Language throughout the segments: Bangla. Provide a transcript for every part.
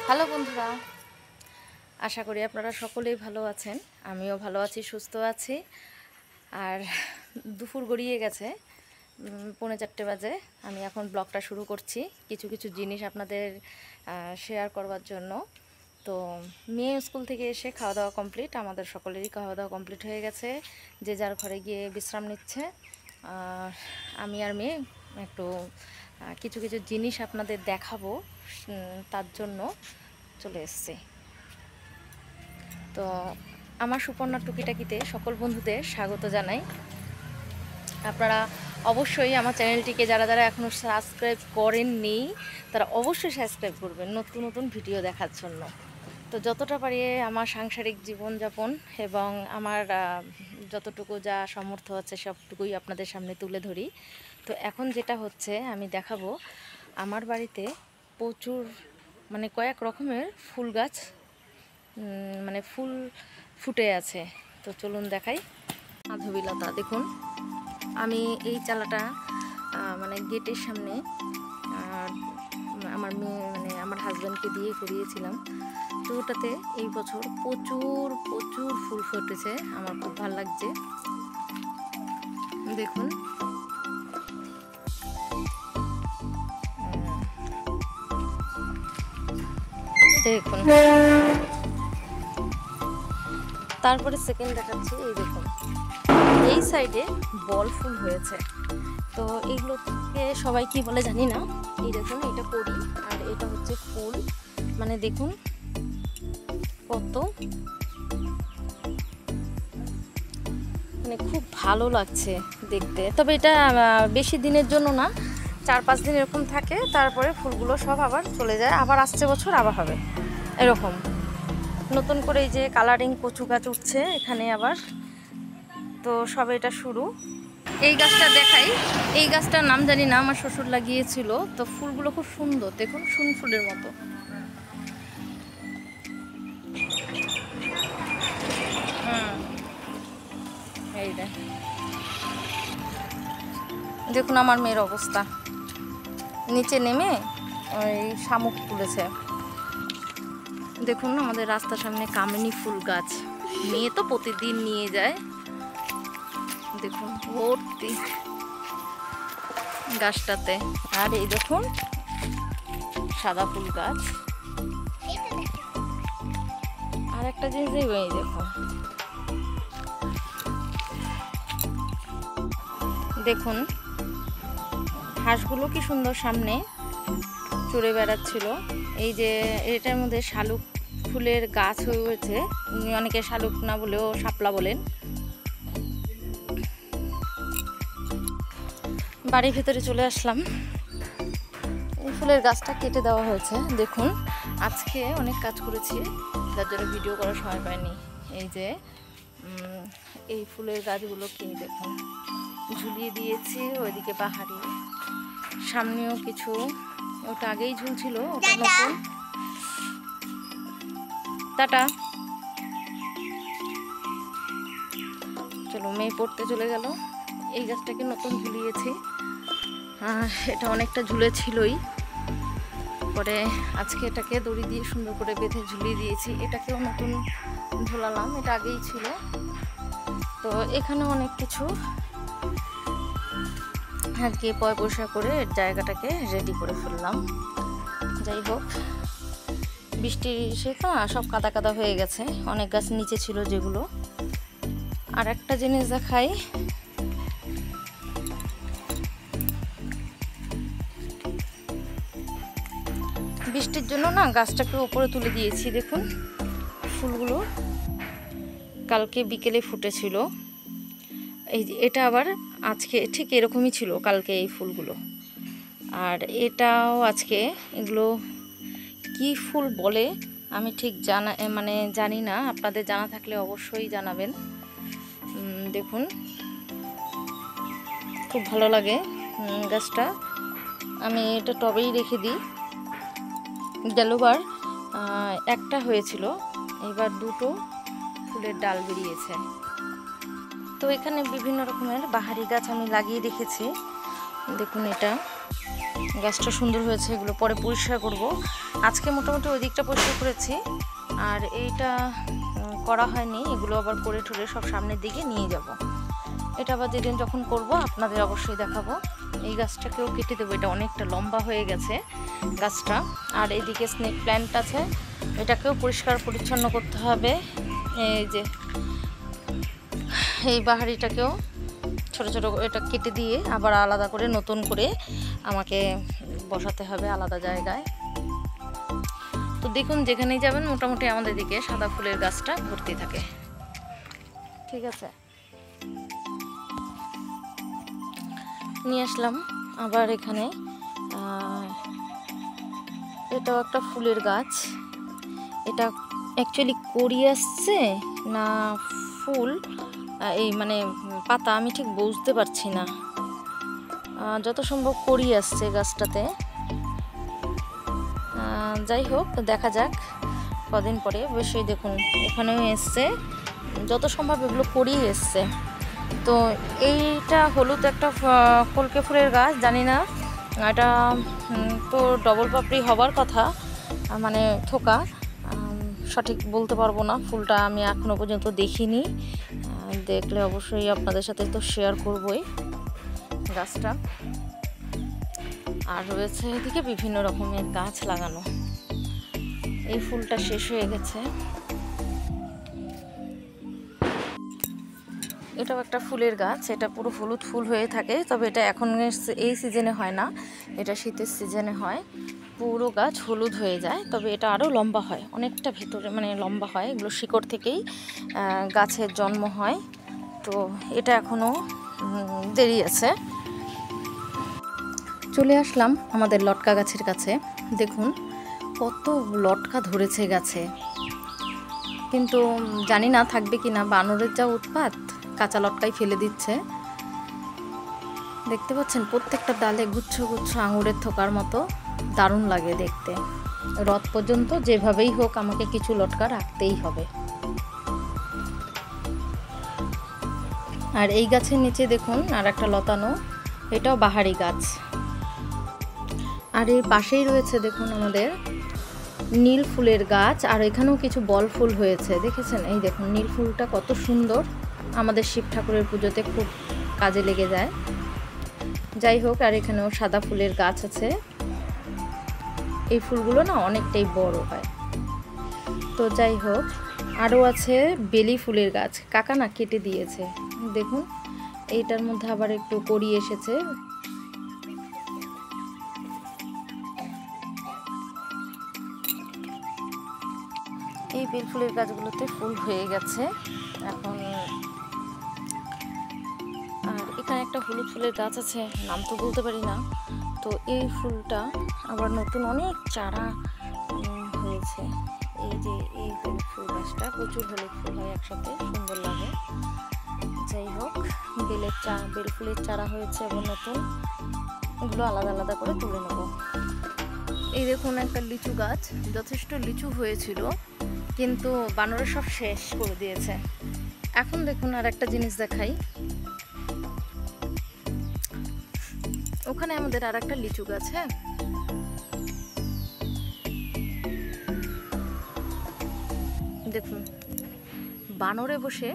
হ্যালো বন্ধুরা, আশা করি আপনারা সকলেই ভালো আছেন। আমিও ভালো আছি, সুস্থ আছি। আর দুপুর গড়িয়ে গেছে, 3:45 বাজে। আমি এখন ব্লগটা শুরু করছি কিছু কিছু জিনিস আপনাদের শেয়ার করবার জন্য। তো মেয়ে স্কুল থেকে এসে খাওয়া দাওয়া কমপ্লিট, আমাদের সকলেরই খাওয়া দাওয়া কমপ্লিট হয়ে গেছে, যে যার ঘরে গিয়ে বিশ্রাম নিচ্ছে। আর আমি আর মেয়ে একটু কিছু কিছু জিনিস আপনাদের দেখাবো, তার জন্য চলে এসেছি। তো আমার সুপর্ণা টুকিটাকিতে সকল বন্ধুদের স্বাগত জানাই। আপনারা অবশ্যই আমার চ্যানেলটিকে যারা যারা এখনও সাবস্ক্রাইব করেননি তারা অবশ্যই সাবস্ক্রাইব করবেন নতুন নতুন ভিডিও দেখার জন্য। তো যতটা পারি আমার সাংসারিক জীবনযাপন এবং আমার যতটুকু যা সামর্থ্য আছে সবটুকুই আপনাদের সামনে তুলে ধরি। তো এখন যেটা হচ্ছে আমি দেখাবো, আমার বাড়িতে প্রচুর কয়েক রকমের ফুল গাছ ফুল ফুটে আছে। তো চলুন দেখাই। মাধবীলতা দেখুন, আমি এই চালাটা গেটের সামনে আমার মেয়ে আমার হাজব্যান্ডকে দিয়ে করিয়েছিলাম। তো ওটাতে এই বছর প্রচুর প্রচুর ফুল ফুটেছে, আমার খুব ভালো লাগছে। দেখুন দেখুন তারপরে সেকেন্ড দেখাচ্ছি, এই দেখুন এই সাইডে বল ফুল হয়েছে। তো এইগুলোকে সবাই কি বলে জানি না। এই দেখুন, এটা করি আর এটা হচ্ছে ফুল। দেখুন কত খুব ভালো লাগছে দেখতে। তবে এটা বেশি দিনের জন্য না, 4-5 দিন এরকম থাকে, তারপরে ফুলগুলো সব আবার চলে যায়, আবার আসছে বছর আবার হবে এরকম। নতুন করে এই যে কালারিং কচু গাছ উঠছে এখানে আবার। তো সবে এটা শুরু। এই গাছটা দেখাই, এই গাছটার নাম জানি না, আমার শ্বশুর লাগিয়েছিল। তো ফুলগুলো খুব সুন্দর, দেখুন সুন ফুলের মতো। এই দেখুন আমার মেয়ের অবস্থা, নিচে নেমে ওই শামুক তুলেছে। দেখুন আমাদের রাস্তার সামনে কামিনী ফুল গাছ, মেয়ে তো প্রতিদিন নিয়ে যায়। দেখুন ভর্তি গাছটাতে। আর এই দেখুন সাদা ফুল গাছ। আর একটা জিনিস এই দেখুন, দেখুন হাঁসগুলো কি সুন্দর সামনে চড়ে বেড়াচ্ছিল। এই যে এটার মধ্যে শালুক ফুলের গাছ হয়েছে, অনেকে শালুক না বলেও শাপলা বলেন। বাড়ির ভেতরে চলে আসলাম, এই ফুলের গাছটা কেটে দেওয়া হয়েছে। দেখুন আজকে অনেক কাজ করেছি, যার জন্য ভিডিও করার সময় পাইনি। এই যে এই ফুলের গাছগুলো কি দেখুন ঝুলিয়ে দিয়েছি, ওইদিকে পাহাড়ি, সামনেও কিছু, ওটা আগেই ঝুলছিল, ওটা নতুন। টাটা। চলো, মেয়ে পড়তে চলে গেল। এই গাছটাকে নতুন ঝুলিয়েছি, এটা অনেকটা ঝুলেছিলই, পরে আজকে এটাকে দড়ি দিয়ে সুন্দর করে বেঁধে ঝুলিয়ে দিয়েছি। এটাকেও নতুন ঝুলালাম, এটা আগেই ছিল। তো এখানে অনেক কিছু আর কি পয়সা করে জায়গাটাকে রেডি করে ফেললাম। যাই হোক, বৃষ্টি সেটা সব কাদা কাদা হয়ে গেছে, অনেক গাছ নিচে ছিল যেগুলো। আর একটা জিনিস দেখাই, বৃষ্টির জন্য না গাছটাকে উপরে তুলে দিয়েছি। দেখুন ফুলগুলো কালকে বিকেলে ফুটেছিল, এই যে এটা আবার আজকে ঠিক এরকমই ছিল কালকে এই ফুলগুলো। আর এটাও আজকে, এগুলো কি ফুল বলে আমি ঠিক জানি না, আপনাদের জানা থাকলে অবশ্যই জানাবেন। দেখুন খুব ভালো লাগে গাছটা, আমি এটা টবেই রেখে দিই। গেলবার একটা হয়েছিল, এবার দুটো ফুলের ডাল বেরিয়েছে। তো এখানে বিভিন্ন রকমের বাহারি গাছ আমি লাগিয়ে রেখেছি। দেখুন এটা গাছটা সুন্দর হয়েছে, এগুলো পরে পরিষ্কার করব। আজকে মোটামুটি ওই দিকটা পরিষ্কার করেছি, আর এইটা করা হয়নি, এগুলো আবার করে ঠরে সব সামনের দিকে নিয়ে যাব। এটা আবার যেদিন যখন করব আপনাদের অবশ্যই দেখাবো। এই গাছটাকেও কেটে দেবো, এটা অনেকটা লম্বা হয়ে গেছে গাছটা। আর এইদিকে স্নেক প্ল্যান্ট আছে, এটাকেও পরিষ্কার পরিচ্ছন্ন করতে হবে। এই যে এই বাহারিটাকেও ছোট ছোট এটা কেটে দিয়ে আবার আলাদা করে নতুন করে আমাকে বসাতে হবে আলাদা জায়গায়। তো দেখুন, যেখানেই যাবেন মোটামুটি আমাদের দিকে সাদা ফুলের গাছটা ভর্তি থাকে। ঠিক আছে, নিয়ে আসলাম আবার এখানে। এটাও একটা ফুলের গাছ। এটা অ্যাকচুয়ালি কড়ি আসছে না ফুল, এই মানে পাতা, আমি ঠিক বুঝতে পারছি না। যত সম্ভব কড়ি আসছে গাছটাতে। যাই হোক, দেখা যাক কদিন পরে। অবশ্যই দেখুন এখানেও এসছে, যত সম্ভব এগুলো কড়ি এসছে। তো এইটা হলুদ একটা কলকে ফুলের গাছ, জানি না এটা তো ডবল পাপড়ি হবার কথা, মানে থোকা, সঠিক বলতে পারবো না। ফুলটা আমি এখনো পর্যন্ত দেখিনি, দেখলে অবশ্যই আপনাদের সাথে তো শেয়ার করবই গাছটা। আর রয়েছে এদিকে বিভিন্ন রকমের গাছ লাগানো। এই ফুলটা শেষ হয়ে গেছে। এটাও একটা ফুলের গাছ, এটা পুরো হলুদ ফুল হয়ে থাকে, তবে এটা এখন এই সিজনে হয় না, এটা শীতের সিজনে হয়। পুরো গাছ হলুদ হয়ে যায়, তবে এটা আরও লম্বা হয়, অনেকটা ভেতরে মানে লম্বা হয়। এগুলো শিকড় থেকেই গাছের জন্ম হয়। তো এটা এখনও দেরি আছে। চলে আসলাম আমাদের লটকা গাছের কাছে। দেখুন কত লটকা ধরেছে গাছে, কিন্তু জানি না থাকবে কি না। বানরের যা উৎপাত, কাঁচা লটকাই ফেলে দিচ্ছে। দেখতে পাচ্ছেন প্রত্যেকটা ডালে গুচ্ছ গুচ্ছ আঙুরের থোকার মতো, দারুণ লাগে দেখতে। রথ পর্যন্ত যেভাবেই হোক আমাকে কিছু লটকা রাখতেই হবে। আর এই গাছের নিচে দেখুন আর একটা লতানো, এটাও বাহারি গাছ। আর এর পাশেই রয়েছে দেখুন আমাদের নীল ফুলের গাছ, আর এখানেও কিছু বল ফুল হয়েছে, দেখেছেন? এই দেখুন নীল ফুলটা কত সুন্দর, আমাদের শিব ঠাকুরের পুজোতে খুব কাজে লেগে যায়। যাই হোক, আর এখানেও সাদা ফুলের গাছ আছে। এই ফুলগুলো না অনেকটাই বড় হয়। তো যাই হোক, আরও আছে বেলি ফুলের গাছ, কাকা না কেটে দিয়েছে। দেখুন এইটার মধ্যে আবার একটু কড়ি এসেছে। এই বেল ফুলের গাছগুলোতে ফুল হয়ে গেছে এখন। আর এখানে একটা হলুদ ফুলের গাছ আছে, নাম তো বলতে পারি না। তো এই ফুলটা আবার নতুন অনেক চারা হয়েছে। এই যে এই হলুদ ফুল গাছটা, প্রচুর হলুদ ফুল হয় একসাথে, সুন্দর লাগে। যাই হোক, বেল ফুলের চারা হয়েছে এবং নতুন, এগুলো আলাদা আলাদা করে তুলে নেব। এই দেখুন একটা লিচু গাছ, যথেষ্ট লিচু হয়েছিল, কিন্তু বানরে সব শেষ করে দিয়েছে। এখন দেখুন আর একটা জিনিস দেখাই, ওখানে আমাদের আর একটা লিচু গাছ। হ্যাঁ, দেখুন বানরে বসে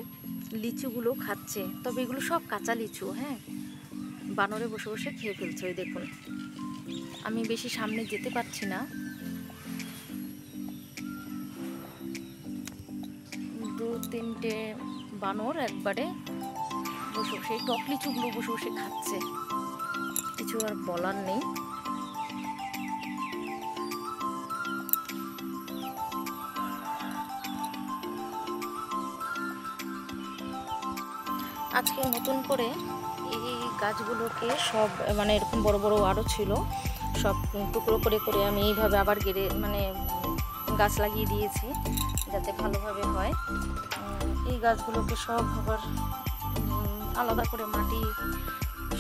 লিচুগুলো খাচ্ছে, তবে এগুলো সব কাঁচা লিচু। হ্যাঁ, বানরে বসে বসে খেয়ে ফেলছে। ওই দেখুন, আমি বেশি সামনে যেতে পারছি না। দু তিনটে বানর একবারে বসে বসে এই টক লিচুগুলো বসে বসে খাচ্ছে, কিছু আর বলার নেই। আজকে নতুন করে এই গাছগুলোকে সব মানে এরকম বড় বড় আরও ছিল, সব টুকরো করে করে আমি এইভাবে আবার গেড়ে মানে গাছ লাগিয়ে দিয়েছি যাতে ভালোভাবে হয়। এই গাছগুলোকে সব আবার আলাদা করে মাটি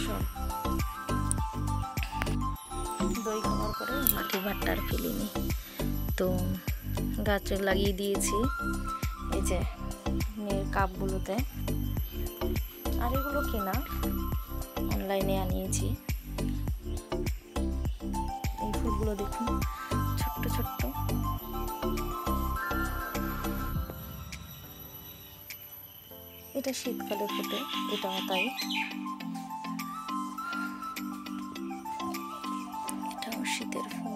সব দই খাবার করে মাটি ভাট্টা আর ফেলিনি, তো গাছ লাগিয়ে দিয়েছি এই যে কাপগুলোতে। আর এগুলো কেনা, অনলাইনে আনিয়েছি। ফুলগুলো দেখুন, ছোট্ট ছোট্ট। এটা শীতকালে ফোটে, এটাও তাই। এটাও শীতের ফুল।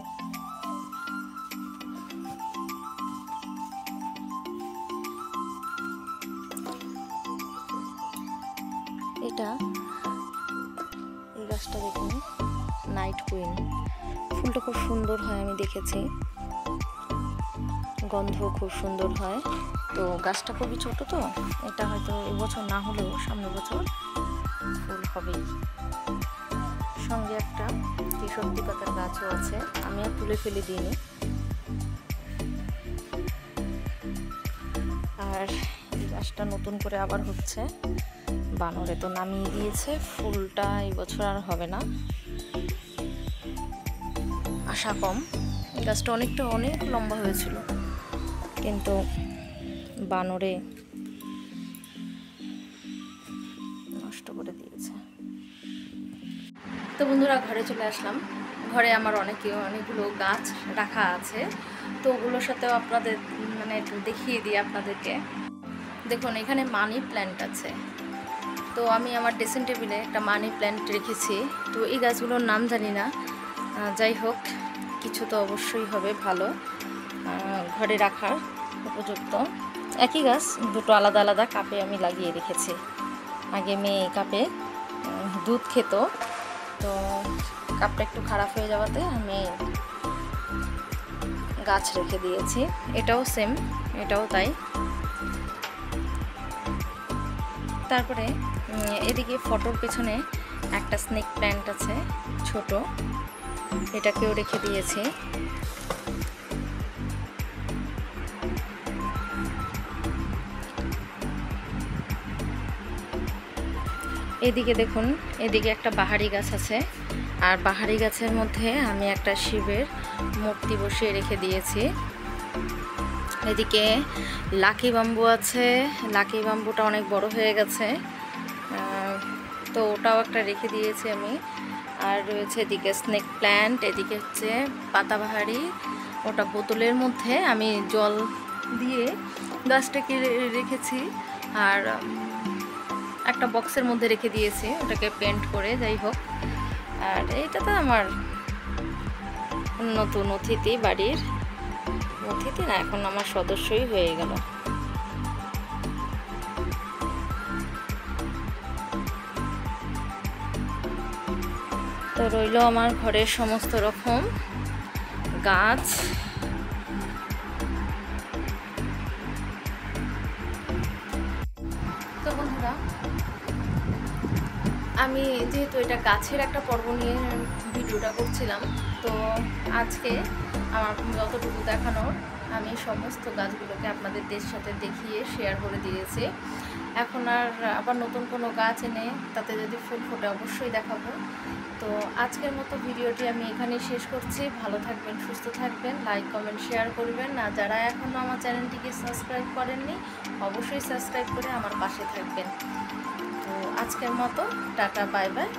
এটা এই গাছটা দেখুন, নাইট কুইন। ফুলটা খুব সুন্দর হয়, আমি দেখেছি, গন্ধ খুব সুন্দর হয়। তো গাছটা খুবই ছোট, তো এটা হয়তো এবছর না হলেও সামনের বছর ফুল হবেই। সঙ্গে একটা কৃষকটি পাতার গাছও আছে, আমি আর তুলে ফেলে দিইনি। আর এই গাছটা নতুন করে আবার হচ্ছে, বানরে তো নামিয়ে দিয়েছে, ফুলটা এই বছর আর হবে না, আশা কম। গাছটা অনেক লম্বা হয়েছিল, কিন্তু বানরে নষ্ট করে দিয়েছে। তো বন্ধুরা, ঘরে চলে আসলাম। ঘরে আমার অনেকগুলো গাছ রাখা আছে, তো ওগুলোর সাথেও আপনাদের একটু দেখিয়ে দিই আপনাদেরকে। দেখুন, এখানে মানি প্ল্যান্ট আছে। তো আমি আমার ড্রেসিং টেবিলে একটা মানি প্ল্যান্ট রেখেছি। তো এই গাছগুলোর নাম জানি না, যাই হোক কিছু তো অবশ্যই হবে ভালো, ঘরে রাখার উপযুক্ত। একই গাছ, দুটো আলাদা আলাদা কাপে আমি লাগিয়ে রেখেছি। আগে মেয়ে কাপে দুধ খেত, তো কাপটা একটু খারাপ হয়ে যাওয়াতে আমি গাছ রেখে দিয়েছি। এটাও সেম, এটাও তাই। তারপরে এদিকে ফটোর পেছনে একটা স্নেক প্ল্যান্ট আছে ছোট, এটাকেও রেখে দিয়েছি। এদিকে দেখুন, এদিকে একটা বাহারি গাছ আছে, আর বাহারি গাছের মধ্যে আমি একটা শিবের মূর্তি বসিয়ে রেখে দিয়েছি। এদিকে লাকি বাম্বু আছে, লাকি বাম্বুটা অনেক বড় হয়ে গেছে, তো ওটাও একটা রেখে দিয়েছি আমি। আর রয়েছে এদিকে স্নেক প্ল্যান্ট, এদিকে হচ্ছে পাতাবাহারি, ওটা বোতলের মধ্যে আমি জল দিয়ে গাছটাকে রেখেছি। আর একটা বক্সের মধ্যে রেখে দিয়েছি, ওটাকে পেন্ট করে, যাই হোক। আর এইটা তো আমার নতুন অতিথি, বাড়ির অতিথি না, এখন আমার সদস্যই হয়ে গেল। তো রইল আমার ঘরের সমস্ত রকম গাছ। তো বন্ধুরা, আমি যেহেতু এটা গাছের একটা পর্ব নিয়ে ভিডিওটা করছিলাম, তো আজকে আমার যতটুকু দেখানোর আমি সমস্ত গাছগুলোকে আপনাদের সাথে দেখিয়ে শেয়ার করে দিয়েছি। এখন আর আবার নতুন কোনো গাছ এনে তাতে যদি ফুল ফোটে অবশ্যই দেখাবো। তো আজকের মতো ভিডিওটি আমি এখানেই শেষ করছি। ভালো থাকবেন, সুস্থ থাকবেন, লাইক কমেন্ট শেয়ার করবেন। আর যারা এখনও আমার চ্যানেলটিকে সাবস্ক্রাইব করেননি অবশ্যই সাবস্ক্রাইব করে আমার পাশে থাকবেন। তো আজকের মতো টাটা, বাই বাই।